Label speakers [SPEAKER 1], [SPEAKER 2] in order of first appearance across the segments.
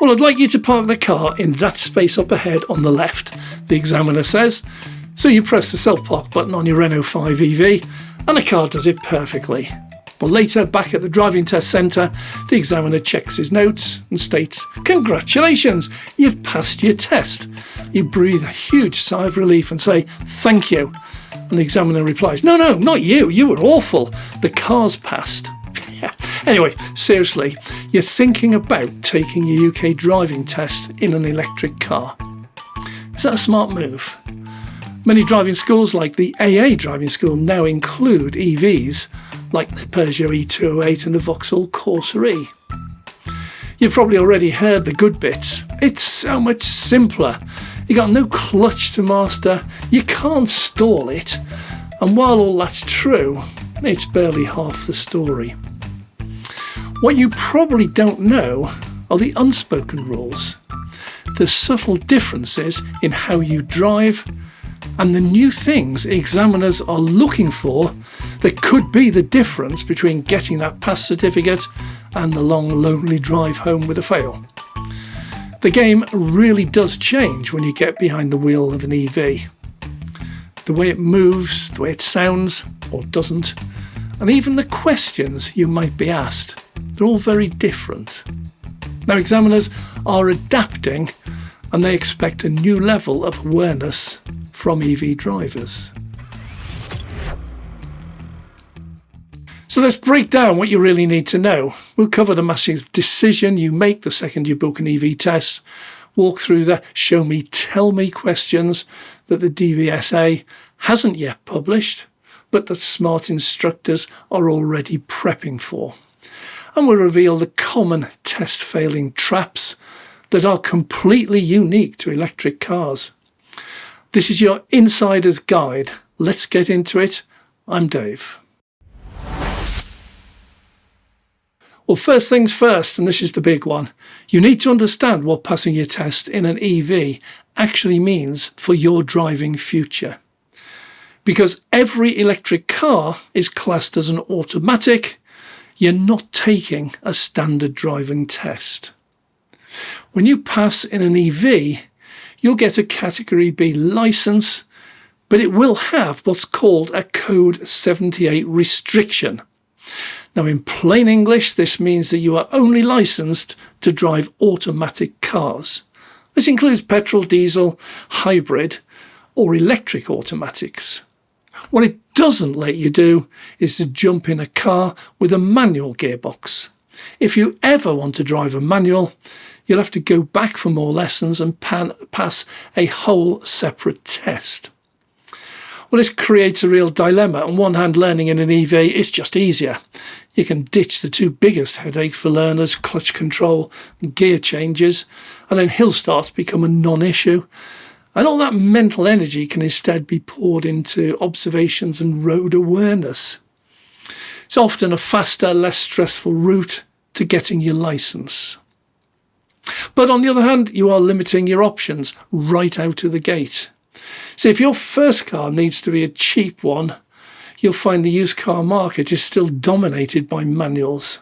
[SPEAKER 1] Well, I'd like you to park the car in that space up ahead on the left, the examiner says. So you press the self-park button on your Renault 5 EV and the car does it perfectly. Well, later, back at the driving test centre, the examiner checks his notes and states, "Congratulations, you've passed your test." You breathe a huge sigh of relief and say, "Thank you." And the examiner replies, "No, not you. You were awful. The car's passed." Yeah. Anyway, seriously, you're thinking about taking your UK driving test in an electric car. Is that a smart move? Many driving schools like the AA driving school now include EVs, like the Peugeot E208 and the Vauxhall Corsa E. You've probably already heard the good bits. It's so much simpler. You got no clutch to master, you can't stall it, and while all that's true, it's barely half the story. What you probably don't know are the unspoken rules, the subtle differences in how you drive, and the new things examiners are looking for that could be the difference between getting that pass certificate and the long, lonely drive home with a fail. The game really does change when you get behind the wheel of an EV. The way it moves, the way it sounds or doesn't, and even the questions you might be asked, they're all very different. Now, examiners are adapting and they expect a new level of awareness from EV drivers. So let's break down what you really need to know. We'll cover the massive decision you make the second you book an EV test, walk through the show me, tell me questions that the DVSA hasn't yet published, but that smart instructors are already prepping for. And we'll reveal the common test failing traps that are completely unique to electric cars. This is your insider's guide. Let's get into it. I'm Dave. Well, first things first, and this is the big one, you need to understand what passing your test in an EV actually means for your driving future. Because every electric car is classed as an automatic, you're not taking a standard driving test. When you pass in an EV, you'll get a Category B licence, but it will have what's called a Code 78 restriction. Now, in plain English, this means that you are only licensed to drive automatic cars. This includes petrol, diesel, hybrid, or electric automatics. What it doesn't let you do is to jump in a car with a manual gearbox. If you ever want to drive a manual, you'll have to go back for more lessons and pass a whole separate test. Well, this creates a real dilemma. On one hand, learning in an EV is just easier. You can ditch the two biggest headaches for learners, clutch control and gear changes, and then hill starts become a non-issue. And all that mental energy can instead be poured into observations and road awareness. It's often a faster, less stressful route to getting your licence. But on the other hand, you are limiting your options right out of the gate. So if your first car needs to be a cheap one, you'll find the used car market is still dominated by manuals.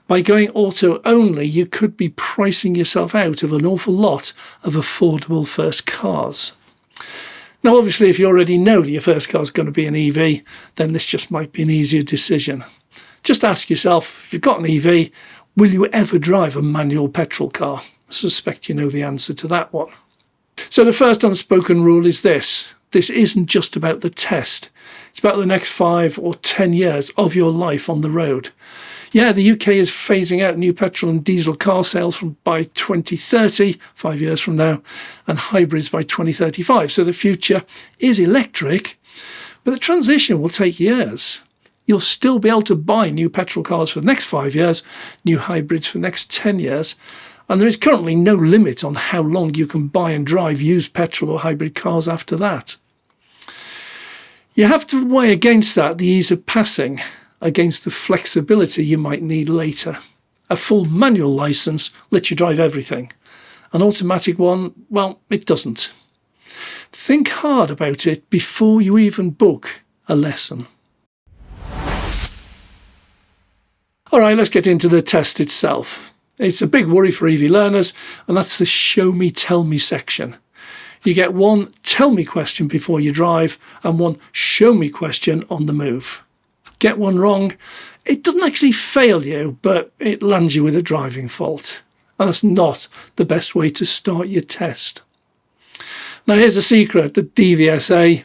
[SPEAKER 1] By going auto only, you could be pricing yourself out of an awful lot of affordable first cars. Now, obviously, if you already know that your first car is going to be an EV, then this just might be an easier decision. Just ask yourself, if you've got an EV, will you ever drive a manual petrol car? I suspect you know the answer to that one. So the first unspoken rule is this. This isn't just about the test. It's about the next 5 or 10 years of your life on the road. Yeah, the UK is phasing out new petrol and diesel car sales by 2030, 5 years from now, and hybrids by 2035. So the future is electric, but the transition will take years. You'll still be able to buy new petrol cars for the next 5 years, new hybrids for the next 10 years, and there is currently no limit on how long you can buy and drive used petrol or hybrid cars after that. You have to weigh against that the ease of passing against the flexibility you might need later. A full manual licence lets you drive everything. An automatic one, well, it doesn't. Think hard about it before you even book a lesson. All right, let's get into the test itself. It's a big worry for EV learners, and that's the show me, tell me section. You get one tell me question before you drive and one show me question on the move. Get one wrong, it doesn't actually fail you, but it lands you with a driving fault. And that's not the best way to start your test. Now here's a secret: the DVSA,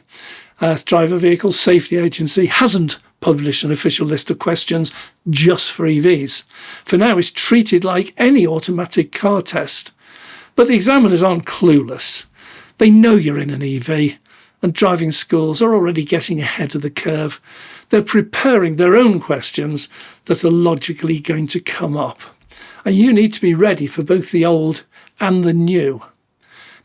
[SPEAKER 1] Driver Vehicle Safety Agency, hasn't published an official list of questions just for EVs. For now, it's treated like any automatic car test. But the examiners aren't clueless. They know you're in an EV, and driving schools are already getting ahead of the curve. They're preparing their own questions that are logically going to come up. And you need to be ready for both the old and the new.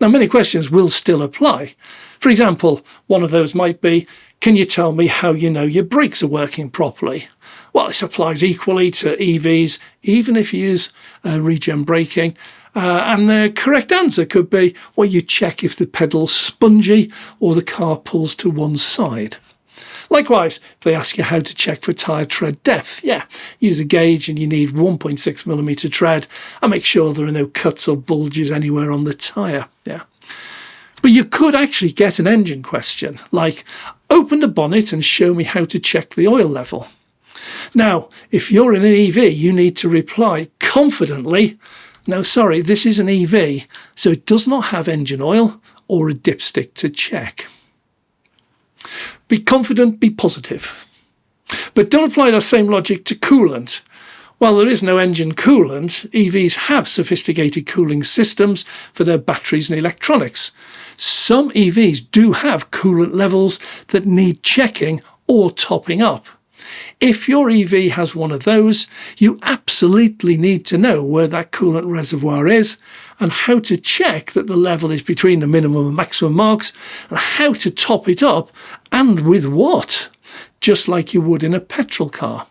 [SPEAKER 1] Now, many questions will still apply. For example, one of those might be, can you tell me how you know your brakes are working properly? Well, this applies equally to EVs, even if you use regen braking. And the correct answer could be, well, you check if the pedal's spongy or the car pulls to one side. Likewise, if they ask you how to check for tyre tread depth, use a gauge and you need 1.6mm tread and make sure there are no cuts or bulges anywhere on the tyre. But you could actually get an engine question, like, open the bonnet and show me how to check the oil level. Now, if you're in an EV, you need to reply confidently, no, sorry, this is an EV, so it does not have engine oil or a dipstick to check. Be confident, be positive. But don't apply that same logic to coolant. While there is no engine coolant, EVs have sophisticated cooling systems for their batteries and electronics. Some EVs do have coolant levels that need checking or topping up. If your EV has one of those, you absolutely need to know where that coolant reservoir is and how to check that the level is between the minimum and maximum marks, and how to top it up and with what, just like you would in a petrol car.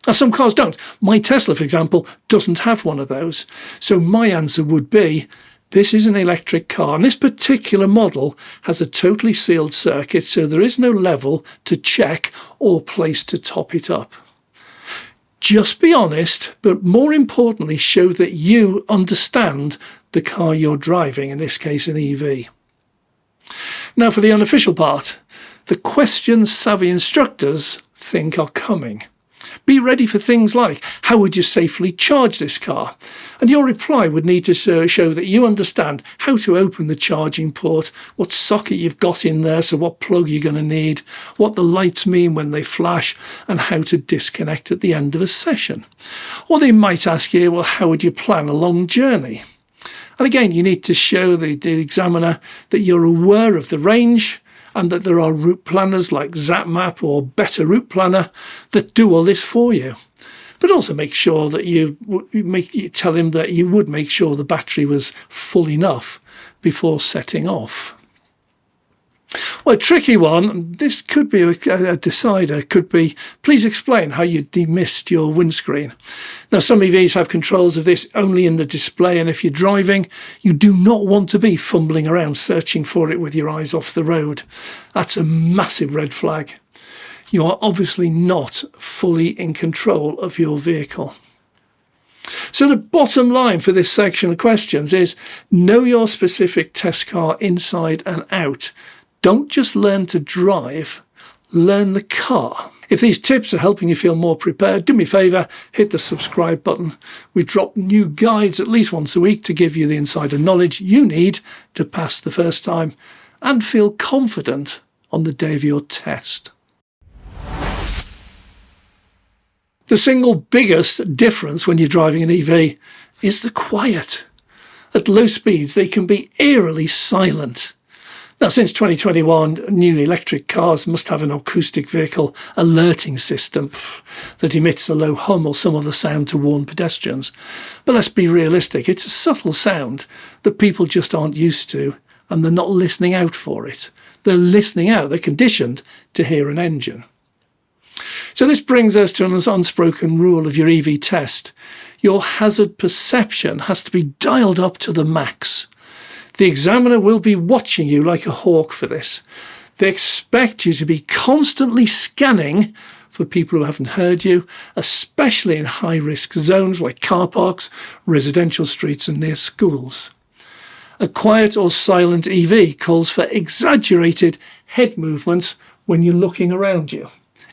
[SPEAKER 1] Now, some cars don't. My Tesla, for example, doesn't have one of those. So my answer would be, this is an electric car, and this particular model has a totally sealed circuit, so there is no level to check or place to top it up. Just be honest, but more importantly, show that you understand the car you're driving, in this case an EV. Now for the unofficial part, the questions savvy instructors think are coming. Be ready for things like, how would you safely charge this car? And your reply would need to show that you understand how to open the charging port, what socket you've got in there, so what plug you're going to need, what the lights mean when they flash, and how to disconnect at the end of a session. Or they might ask you, well, how would you plan a long journey? And again, you need to show the examiner that you're aware of the range, and that there are route planners like ZapMap or Better Route Planner that do all this for you. But also make sure that you tell him that you would make sure the battery was full enough before setting off. Well, a tricky one, this could be a decider, could be, please explain how you demist your windscreen. Now, some EVs have controls of this only in the display, and if you're driving, you do not want to be fumbling around searching for it with your eyes off the road. That's a massive red flag. You are obviously not fully in control of your vehicle. So the bottom line for this section of questions is, know your specific test car inside and out. Don't just learn to drive, learn the car. If these tips are helping you feel more prepared, do me a favour, hit the subscribe button. We drop new guides at least once a week to give you the insider knowledge you need to pass the first time and feel confident on the day of your test. The single biggest difference when you're driving an EV is the quiet. At low speeds, they can be eerily silent. Now, since 2021, new electric cars must have an acoustic vehicle alerting system that emits a low hum or some other sound to warn pedestrians. But let's be realistic, it's a subtle sound that people just aren't used to, and they're not listening out for it. They're listening out, they're conditioned to hear an engine. So this brings us to an unspoken rule of your EV test. Your hazard perception has to be dialed up to the max. The examiner will be watching you like a hawk for this. They expect you to be constantly scanning for people who haven't heard you, especially in high-risk zones like car parks, residential streets and near schools. A quiet or silent EV calls for exaggerated head movements when you're looking around you.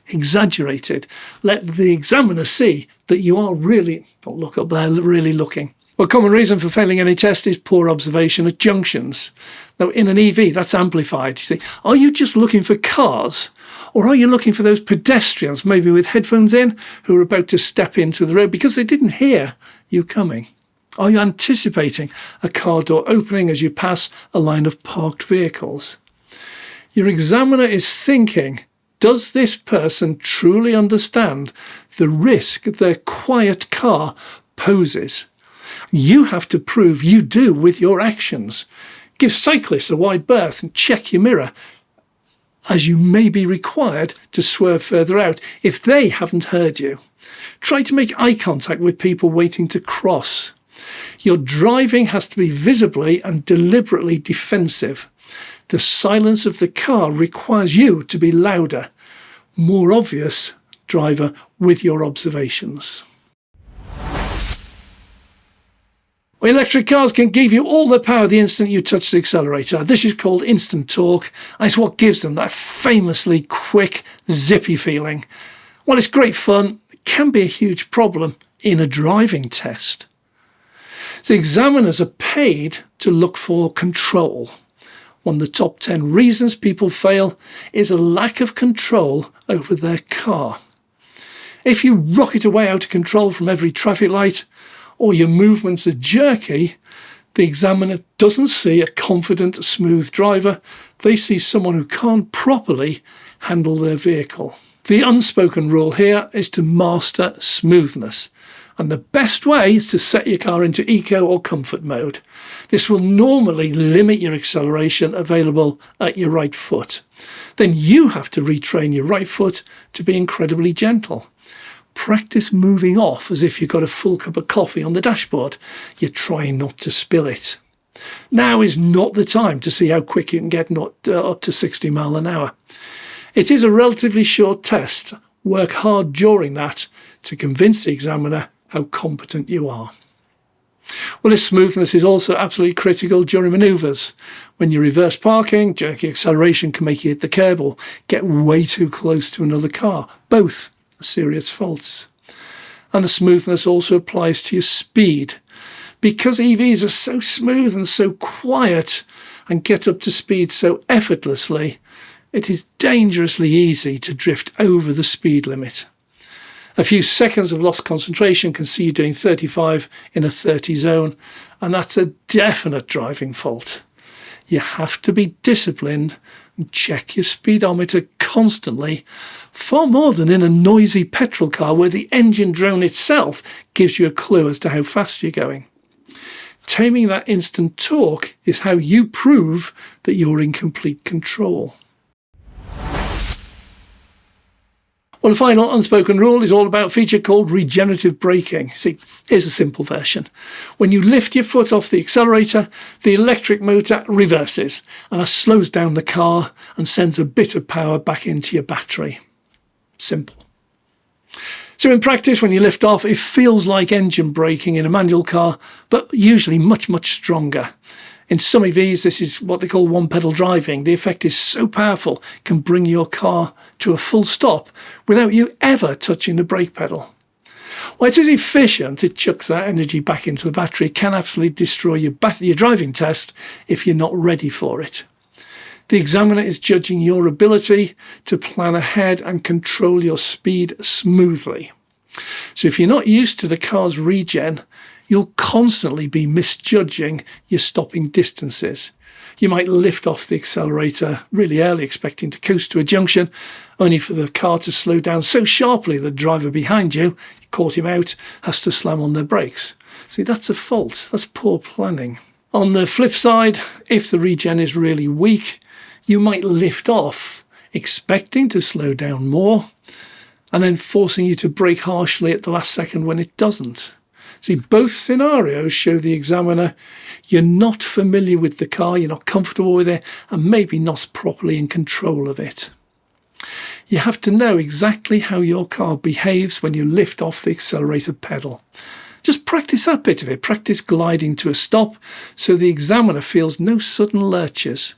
[SPEAKER 1] Exaggerated. Let the examiner see that you are really, don't look up there, really looking. A common reason for failing any test is poor observation at junctions. Now, in an EV, that's amplified. You see, are you just looking for cars? Or are you looking for those pedestrians, maybe with headphones in, who are about to step into the road because they didn't hear you coming? Are you anticipating a car door opening as you pass a line of parked vehicles? Your examiner is thinking, does this person truly understand the risk their quiet car poses? You have to prove you do with your actions. Give cyclists a wide berth and check your mirror, as you may be required to swerve further out if they haven't heard you. Try to make eye contact with people waiting to cross. Your driving has to be visibly and deliberately defensive. The silence of the car requires you to be louder, more obvious, driver, with your observations. Electric cars can give you all the power the instant you touch the accelerator. This is called instant torque, and it's what gives them that famously quick, zippy feeling. While it's great fun, it can be a huge problem in a driving test. The examiners are paid to look for control. One of the top 10 reasons people fail is a lack of control over their car. If you rocket away out of control from every traffic light, or your movements are jerky, the examiner doesn't see a confident, smooth driver. They see someone who can't properly handle their vehicle. The unspoken rule here is to master smoothness. And the best way is to set your car into eco or comfort mode. This will normally limit your acceleration available at your right foot. Then you have to retrain your right foot to be incredibly gentle. Practice moving off as if you've got a full cup of coffee on the dashboard. You're trying not to spill it. Now is not the time to see how quick you can get up to 60 miles an hour. It is a relatively short test. Work hard during that to convince the examiner how competent you are. Well, this smoothness is also absolutely critical during manoeuvres. When you're reverse parking, jerky acceleration can make you hit the curb or get way too close to another car. Both serious faults. And the smoothness also applies to your speed. Because EVs are so smooth and so quiet and get up to speed so effortlessly, it is dangerously easy to drift over the speed limit. A few seconds of lost concentration can see you doing 35 in a 30 zone, and that's a definite driving fault. You have to be disciplined and check your speedometer constantly, far more than in a noisy petrol car where the engine drone itself gives you a clue as to how fast you're going. Taming that instant torque is how you prove that you're in complete control. Well, the final unspoken rule is all about a feature called regenerative braking. See, here's a simple version. When you lift your foot off the accelerator, the electric motor reverses and slows down the car and sends a bit of power back into your battery. Simple. So in practice, when you lift off, it feels like engine braking in a manual car, but usually much, much stronger. In some EVs, this is what they call one-pedal driving. The effect is so powerful, it can bring your car to a full stop without you ever touching the brake pedal. While it is efficient, it chucks that energy back into the battery. It can absolutely destroy your driving test if you're not ready for it. The examiner is judging your ability to plan ahead and control your speed smoothly. So if you're not used to the car's regen, you'll constantly be misjudging your stopping distances. You might lift off the accelerator really early, expecting to coast to a junction, only for the car to slow down so sharply the driver behind you, caught him out, has to slam on their brakes. See, that's a fault. That's poor planning. On the flip side, if the regen is really weak, you might lift off, expecting to slow down more, and then forcing you to brake harshly at the last second when it doesn't. See, both scenarios show the examiner you're not familiar with the car, you're not comfortable with it, and maybe not properly in control of it. You have to know exactly how your car behaves when you lift off the accelerator pedal. Just practice that bit of it. Practice gliding to a stop so the examiner feels no sudden lurches.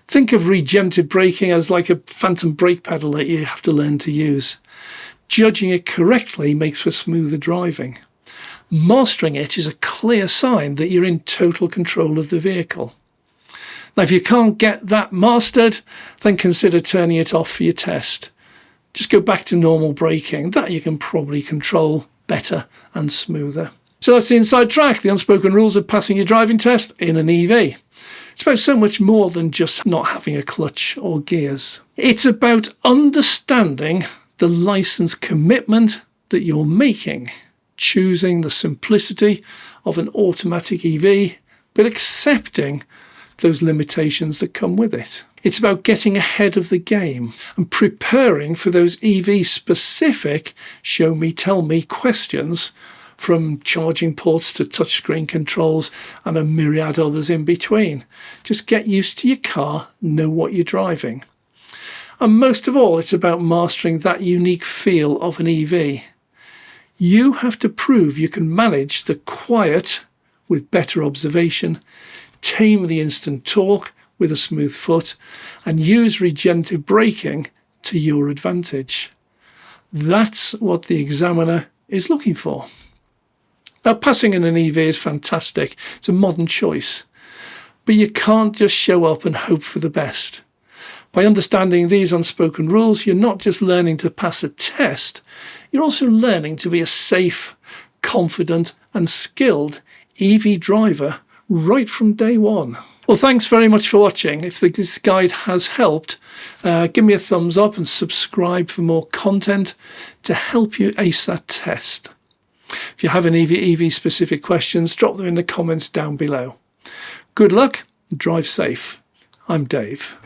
[SPEAKER 1] Think of regenerative braking as like a phantom brake pedal that you have to learn to use. Judging it correctly makes for smoother driving. Mastering it is a clear sign that you're in total control of the vehicle. Now, if you can't get that mastered, then consider turning it off for your test. Just go back to normal braking. That you can probably control better and smoother. So that's the inside track, the unspoken rules of passing your driving test in an EV. It's about so much more than just not having a clutch or gears. It's about understanding the license commitment that you're making, choosing the simplicity of an automatic EV, but accepting those limitations that come with it. It's about getting ahead of the game and preparing for those EV-specific show me, tell me questions, from charging ports to touchscreen controls and a myriad others in between. Just get used to your car, know what you're driving. And most of all, it's about mastering that unique feel of an EV. You have to prove you can manage the quiet with better observation, tame the instant torque with a smooth foot, and use regenerative braking to your advantage. That's what the examiner is looking for. Now, passing in an EV is fantastic. It's a modern choice. But you can't just show up and hope for the best. By understanding these unspoken rules, you're not just learning to pass a test, you're also learning to be a safe, confident, and skilled EV driver right from day one. Well, thanks very much for watching. If this guide has helped, give me a thumbs up and subscribe for more content to help you ace that test. If you have any EV specific questions, drop them in the comments down below. Good luck and drive safe. I'm Dave.